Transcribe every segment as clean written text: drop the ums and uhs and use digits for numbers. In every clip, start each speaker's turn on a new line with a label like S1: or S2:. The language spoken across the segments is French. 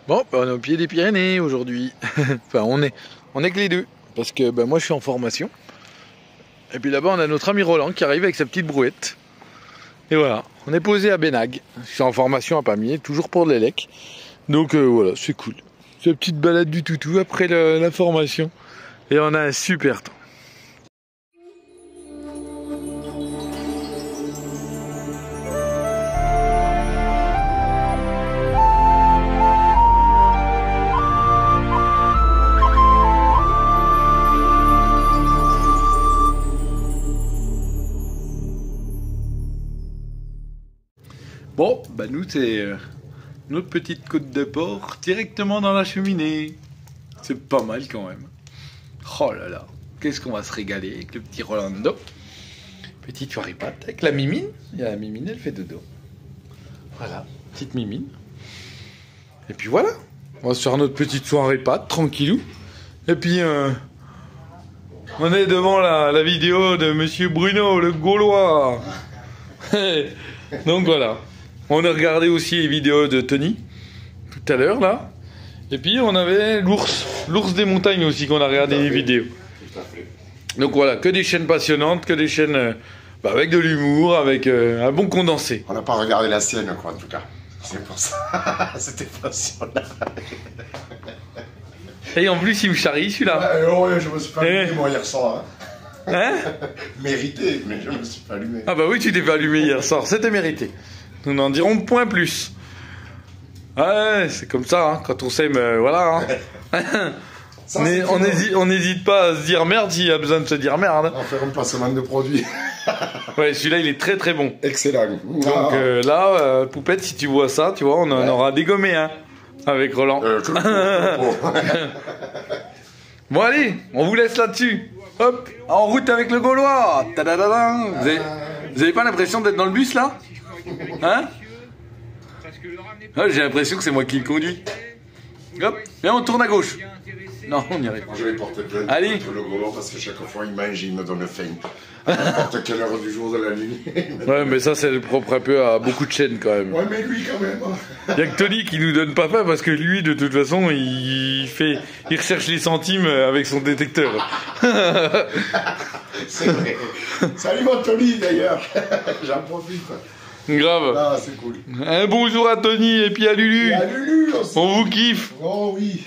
S1: Bon, bah, on est au pied des Pyrénées aujourd'hui. Enfin, on est que les deux. Parce que bah, moi, je suis en formation. Et puis là-bas, on a notre ami Roland qui arrive avec sa petite brouette. Et voilà, on est posé à Benag. Je suis en formation à Pamiers, toujours pour de l'élec. Donc voilà, c'est cool. C'est une petite balade du toutou après la formation. Et on a un super temps. Bon, bah nous c'est notre petite côte de porc directement dans la cheminée. C'est pas mal quand même. Oh là là, qu'est-ce qu'on va se régaler avec le petit Rolando. Petite soirée pâte avec la Mimine. Il y a la Mimine, elle fait dodo. Voilà, petite Mimine. Et puis voilà, on va se faire notre petite soirée pâte, tranquillou. Et puis on est devant la vidéo de Monsieur Bruno, le Gaulois. Donc voilà. On a regardé aussi les vidéos de Tony, tout à l'heure, là. Et puis, on avait l'ours des montagnes aussi, qu'on a regardé les vidéos. Donc voilà, que des chaînes passionnantes, que des chaînes avec de l'humour, avec un bon condensé.
S2: On n'a pas regardé la sienne, quoi, en tout cas. C'est pour ça. C'était passionnant.
S1: Et en plus, il me charrie, celui-là.
S2: Ouais, je me suis pas allumé, moi, hier soir.
S1: Hein?
S2: Mérité, mais je me suis pas allumé.
S1: Ah bah oui, tu t'es fait allumer hier soir, c'était mérité. Nous n'en dirons point plus. Ouais, c'est comme ça, hein, quand on s'aime, voilà. Hein. Ça, on n'hésite pas à se dire merde s'il y a besoin de se dire merde.
S2: On va faire un placement de produit.
S1: Ouais, celui-là, il est très très bon.
S2: Excellent.
S1: Donc là, Poupette, si tu vois ça, tu vois, on en aura dégommé un avec Roland. Bon, allez, on vous laisse là-dessus. Hop, en route avec le Gaulois. Vous avez pas l'impression d'être dans le bus, là? Hein? Ah, j'ai l'impression que c'est moi qui le conduis. Hop, viens, on tourne à gauche. Non, on y arrive.
S2: Je vais porter plainte contre le Gaulois parce que chaque fois il mange et il me donne faim. À n'importe quelle heure du jour de la nuit.
S1: Ouais, mais ça, c'est propre un peu à beaucoup de chaînes quand même.
S2: Ouais, mais lui quand même.
S1: Il y a que Tony qui nous donne pas faim parce que lui, de toute façon, il recherche les centimes avec son détecteur.
S2: C'est vrai. Salut mon Tony d'ailleurs. J'en profite.
S1: Grave.
S2: Ah, c'est cool.
S1: Un bonjour à Tony et puis à Lulu.
S2: Et à Lulu aussi.
S1: On vous kiffe.
S2: Oh oui.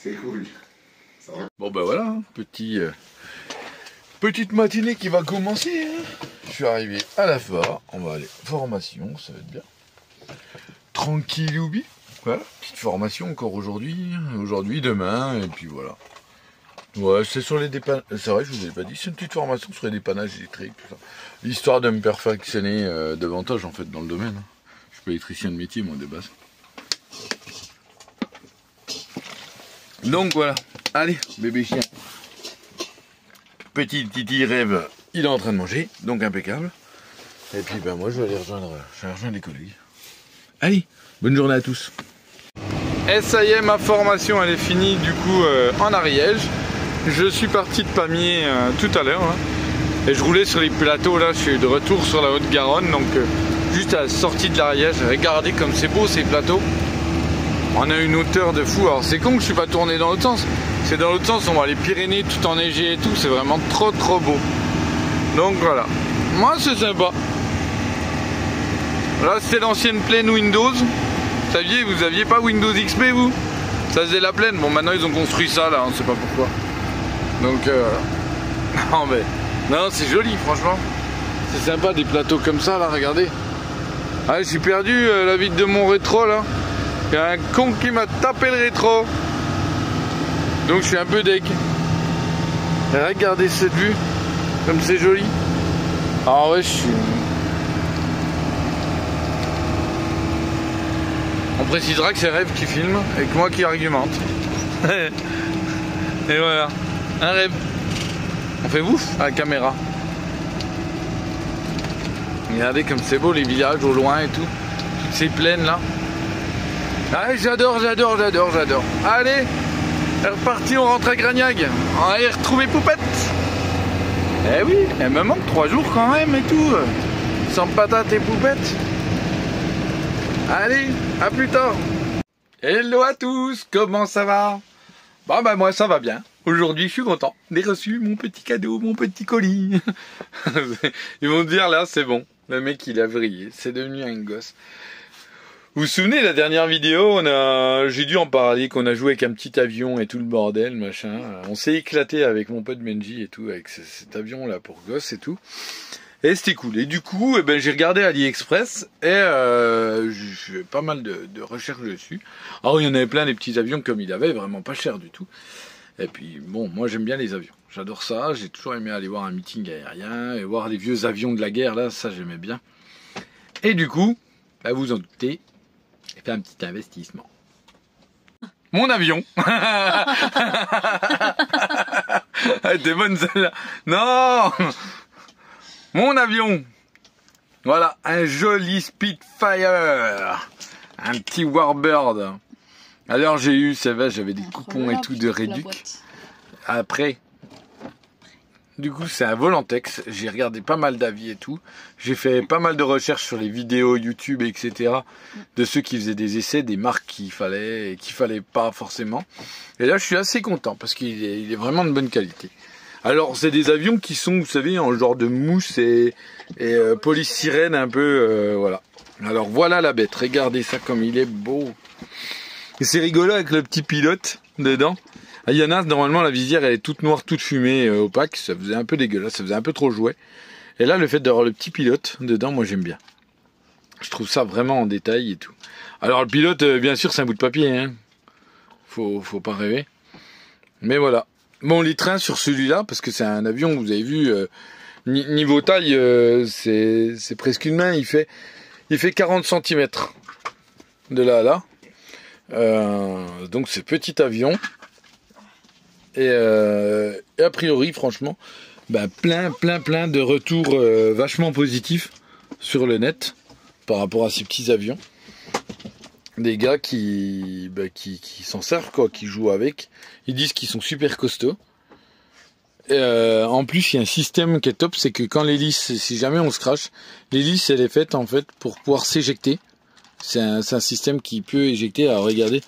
S2: C'est cool.
S1: Bon ben voilà, petite matinée qui va commencer. Hein. Je suis arrivé à la FA. On va aller formation, ça va être bien. Tranquilloubi. Voilà, petite formation encore aujourd'hui, demain, et puis voilà. Ouais, c'est sur les dépannages. C'est vrai, je vous ai pas dit, c'est une petite formation sur les dépannages électriques, tout ça. Histoire de me perfectionner davantage en fait dans le domaine. Je suis pas électricien de métier, moi, de base. Donc voilà. Allez, bébé chien. Petit Titi rêve, il est en train de manger, donc impeccable. Et puis ben moi je vais aller rejoindre les collègues. Allez, bonne journée à tous. Et ça y est, ma formation elle est finie du coup en Ariège. Je suis parti de Pamiers tout à l'heure. Et je roulais sur les plateaux, là je suis de retour sur la Haute-Garonne. Donc juste à la sortie de l'Ariège, regardez comme c'est beau ces plateaux. On a une hauteur de fou. Alors c'est con que je suis pas tourné dans l'autre sens. C'est dans l'autre sens, on voit les Pyrénées tout enneigées et tout. C'est vraiment trop beau. Donc voilà. Moi c'est sympa. Là c'était l'ancienne plaine Windows. Vous saviez, vous aviez pas Windows XP vous? Ça faisait la plaine. Bon maintenant ils ont construit ça là, on sait pas pourquoi. Donc non mais. Non c'est joli franchement. C'est sympa des plateaux comme ça là, regardez. Ah, je suis perdu la vitre de mon rétro là. Il y a un con qui m'a tapé le rétro. Donc je suis un peu deg. Regardez cette vue. Comme c'est joli. Ah ouais, je suis... On précisera que c'est Rêve qui filme et que moi qui argumente. Et voilà. Un Rêve. On fait ouf à la caméra. Regardez comme c'est beau les villages au loin et tout. Toutes ces plaines là. Ah, j'adore. Allez, c'est reparti, on rentre à Gragnac. On va aller retrouver Poupette. Eh oui, elle me manque 3 jours quand même et tout. Sans patate et Poupette. Allez, à plus tard. Hello à tous, comment ça va? Bon bah moi ça va bien. Aujourd'hui je suis content. J'ai reçu mon petit cadeau, mon petit colis. Ils vont dire là c'est bon. Le mec il a vrillé, c'est devenu un gosse. Vous vous souvenez la dernière vidéo, j'ai dû en parler, qu'on a joué avec un petit avion et tout le bordel, machin. On s'est éclaté avec mon pote Benji et tout, avec cet avion là pour gosse et tout. Et c'était cool. Et du coup, eh ben, j'ai regardé AliExpress et j'ai fait pas mal de recherches dessus. Alors il y en avait plein des petits avions comme il avait, vraiment pas cher du tout. Et puis bon, moi j'aime bien les avions. J'adore ça, j'ai toujours aimé aller voir un meeting aérien et voir les vieux avions de la guerre, là, ça j'aimais bien. Et du coup, bah, vous en doutez, j'ai fait un petit investissement. Mon avion. T'es bonne celle-là. Non. Mon avion. Voilà, un joli Spitfire. Un petit Warbird. Alors j'ai eu, c'est vrai, j'avais des coupons et tout de réduc. Après, du coup c'est un Volantex. J'ai regardé pas mal d'avis et tout. J'ai fait pas mal de recherches sur les vidéos YouTube, etc. De ceux qui faisaient des essais, des marques qu'il fallait et qu'il fallait pas forcément. Et là je suis assez content parce qu'il est vraiment de bonne qualité. Alors c'est des avions qui sont, vous savez, en genre de mousse et polystyrène un peu, voilà. Alors voilà la bête, regardez ça comme il est beau. Et c'est rigolo avec le petit pilote dedans. Il y en a, normalement la visière elle est toute noire, toute fumée, opaque, ça faisait un peu dégueulasse, ça faisait un peu trop jouet. Et là le fait d'avoir le petit pilote dedans, moi j'aime bien. Je trouve ça vraiment en détail et tout. Alors le pilote, bien sûr c'est un bout de papier, hein. Faut pas rêver. Mais voilà. Bon, les trains sur celui-là, parce que c'est un avion, vous avez vu, niveau taille, c'est presque une main, il fait 40 cm de là à là. Donc c'est petit avion. Et a priori, franchement, ben, plein de retours vachement positifs sur le net par rapport à ces petits avions. Des gars qui s'en servent, quoi, qui jouent avec. Ils disent qu'ils sont super costauds. En plus, il y a un système qui est top, c'est que quand l'hélice, si jamais on se crache, l'hélice elle est faite en fait pour pouvoir s'éjecter. C'est un système qui peut éjecter. Alors regardez,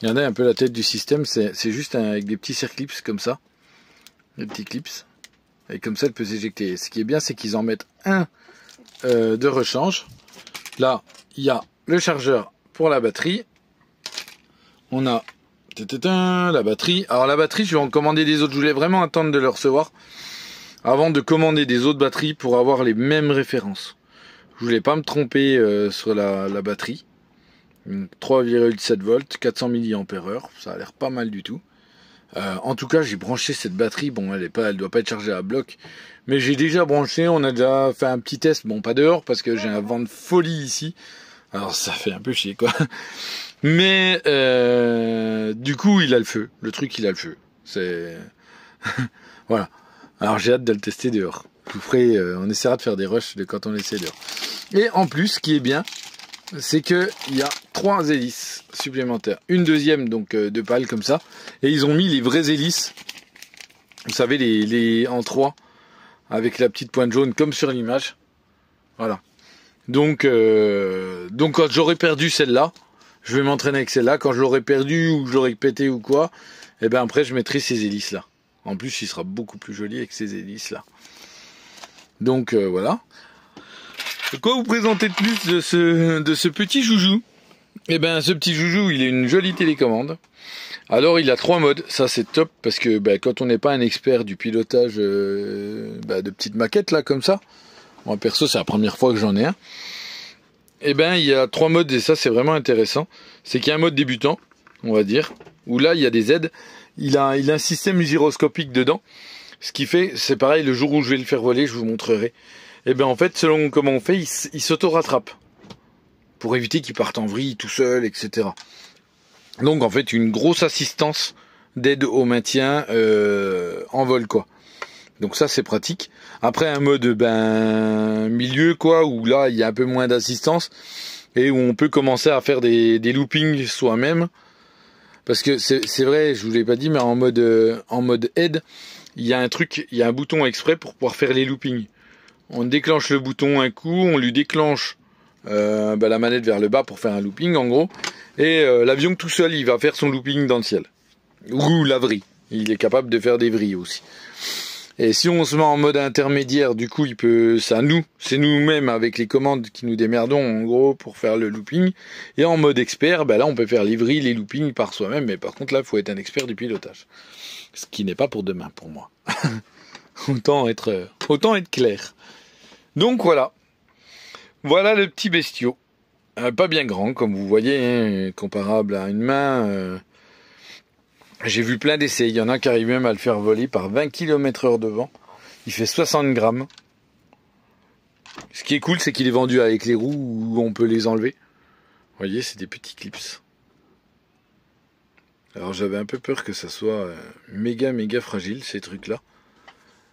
S1: regardez un peu la tête du système, c'est juste avec des petits circlips comme ça. Des petits clips. Et comme ça, elle peut s'éjecter. Ce qui est bien, c'est qu'ils en mettent un de rechange. Là, il y a le chargeur pour la batterie. On a la batterie. Alors la batterie, je vais en commander des autres. Je voulais vraiment attendre de le recevoir avant de commander des autres batteries pour avoir les mêmes références. Je voulais pas me tromper sur la batterie. 3,7 volts, 400 mAh, ça a l'air pas mal du tout. En tout cas, j'ai branché cette batterie. Bon, elle doit pas être chargée à bloc, mais j'ai déjà branché. On a déjà fait un petit test. Bon, pas dehors parce que j'ai un vent de folie ici. Alors ça fait un peu chier quoi. Mais du coup il a le feu. Le truc il a le feu. C'est voilà. Alors j'ai hâte de le tester dehors. Je vous ferai, on essaiera de faire des rushs de quand on essaie dehors. Et en plus, ce qui est bien, c'est que il y a 3 hélices supplémentaires. Une deuxième donc de pale comme ça. Et ils ont mis les vraies hélices. Vous savez les en 3 avec la petite pointe jaune comme sur l'image. Voilà. Donc quand j'aurai perdu celle-là, je vais m'entraîner avec celle-là. Quand je l'aurai perdu ou que je l'aurai pété ou quoi, et ben après je mettrai ces hélices-là. En plus, il sera beaucoup plus joli avec ces hélices-là. Donc voilà. De quoi vous présenter de plus de ce petit joujou? Eh ben ce petit joujou, il a une jolie télécommande. Alors il a 3 modes, ça c'est top parce que quand on n'est pas un expert du pilotage de petites maquettes là comme ça. Moi perso c'est la première fois que j'en ai un. Et ben il y a 3 modes et ça c'est vraiment intéressant. C'est qu'il y a un mode débutant, on va dire, où là il y a des aides. Il a un système gyroscopique dedans. Ce qui fait, c'est pareil, le jour où je vais le faire voler, je vous montrerai. Et ben en fait selon comment on fait, il s'auto-rattrape. Pour éviter qu'il parte en vrille tout seul, etc. Donc en fait une grosse assistance d'aide au maintien en vol quoi. Donc ça c'est pratique. Après un mode milieu quoi, où là il y a un peu moins d'assistance et où on peut commencer à faire des loopings soi-même. Parce que c'est vrai, je vous l'ai pas dit, mais en mode aide, il y a un bouton exprès pour pouvoir faire les loopings. On déclenche le bouton un coup, on lui déclenche la manette vers le bas pour faire un looping en gros. Et l'avion tout seul, il va faire son looping dans le ciel. Ou la vrille. Il est capable de faire des vrilles aussi. Et si on se met en mode intermédiaire, du coup, c'est nous-mêmes avec les commandes qui nous démerdons en gros pour faire le looping. Et en mode expert, là on peut faire les vrilles, les loopings par soi-même. Mais par contre là, il faut être un expert du pilotage. Ce qui n'est pas pour demain pour moi. autant être clair. Donc voilà. Voilà le petit bestiau. Pas bien grand, comme vous voyez, hein, comparable à une main. J'ai vu plein d'essais. Il y en a qui arrivent même à le faire voler par 20 km/h de vent. Il fait 60 grammes. Ce qui est cool, c'est qu'il est vendu avec les roues où on peut les enlever. Vous voyez, c'est des petits clips. Alors j'avais un peu peur que ça soit méga fragile, ces trucs-là.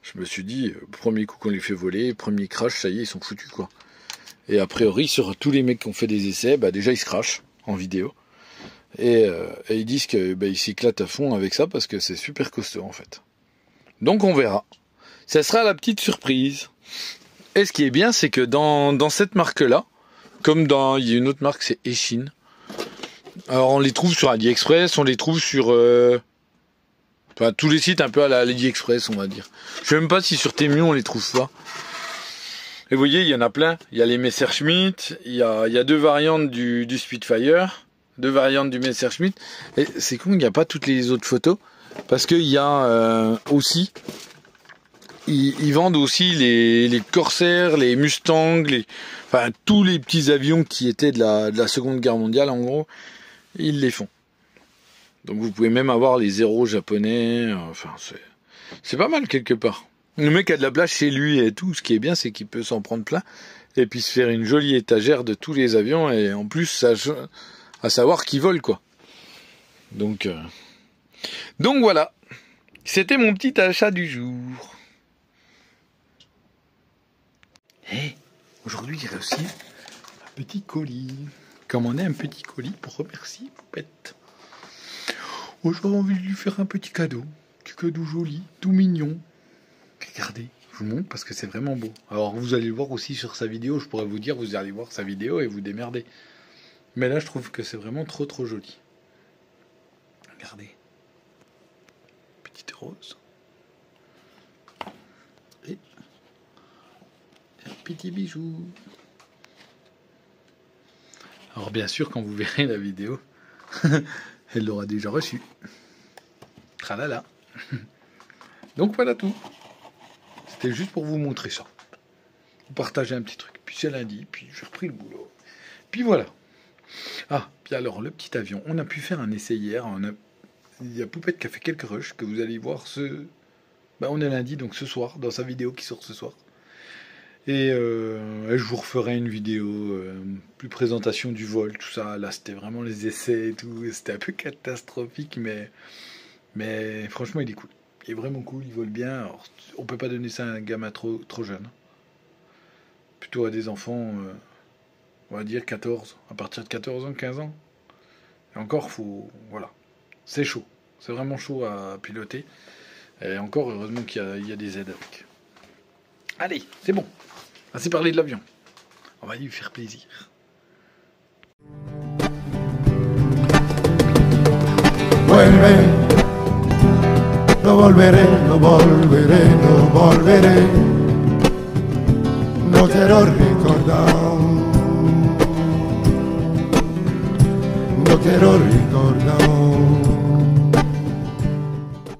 S1: Je me suis dit, premier coup qu'on les fait voler, premier crash, ça y est, ils sont foutus quoi. Et a priori, sur tous les mecs qui ont fait des essais, déjà ils se crashent en vidéo. Et ils disent qu'ils s'éclatent à fond avec ça parce que c'est super costaud en fait. Donc on verra. Ça sera la petite surprise. Et ce qui est bien, c'est que dans cette marque-là, comme il y a une autre marque, c'est Eishin. Alors on les trouve sur AliExpress, on les trouve sur tous les sites un peu à la AliExpress, on va dire. Je sais même pas si sur Temu on les trouve pas. Et vous voyez, il y en a plein. Il y a les Messerschmitt, il y a 2 variantes du Spitfire. 2 variantes du Messerschmitt. Et c'est con, il n'y a pas toutes les autres photos. Parce qu'il y a aussi... Ils vendent aussi les Corsair, les Mustang, tous les petits avions qui étaient de la Seconde Guerre mondiale, en gros. Ils les font. Donc vous pouvez même avoir les Zéro japonais. C'est pas mal quelque part. Le mec a de la place chez lui et tout. Ce qui est bien, c'est qu'il peut s'en prendre plein. Et puis se faire une jolie étagère de tous les avions. Et en plus, à savoir qui vole quoi. Donc voilà, c'était mon petit achat du jour. Aujourd'hui j'ai reçu un petit colis. Commandé un petit colis pour remercier Poupette. J'avais envie de lui faire un petit cadeau joli, tout mignon. Regardez, je vous montre parce que c'est vraiment beau. Alors vous allez le voir aussi sur sa vidéo. Je pourrais vous dire, vous allez voir sa vidéo et vous démerdez. Mais là, je trouve que c'est vraiment trop joli. Regardez. Petite rose. Et un petit bijou. Alors bien sûr, quand vous verrez la vidéo, elle l'aura déjà reçu. Tralala. Donc voilà tout. C'était juste pour vous montrer ça. Vous partagez un petit truc. Puis c'est lundi, puis j'ai repris le boulot. Puis voilà. Ah, puis alors, le petit avion, on a pu faire un essai hier. Il y a Poupette qui a fait quelques rushs que vous allez voir on est lundi, donc ce soir, dans sa vidéo qui sort ce soir. Et je vous referai une vidéo, plus présentation du vol, tout ça. Là, c'était vraiment les essais et tout. C'était un peu catastrophique, mais franchement, il est cool. Il est vraiment cool, il vole bien. Alors, on peut pas donner ça à un gamin trop jeune. Plutôt à des enfants... on va dire 14, à partir de 14 ans, 15 ans. Et encore, voilà. C'est chaud. C'est vraiment chaud à piloter. Et encore, heureusement qu'il y a des aides avec. Allez, c'est bon. Assez parlé de l'avion. On va lui faire plaisir.
S3: Vuelve, lo volveré, lo volveré, lo volveré. No quiero recordar. No quiero recordar.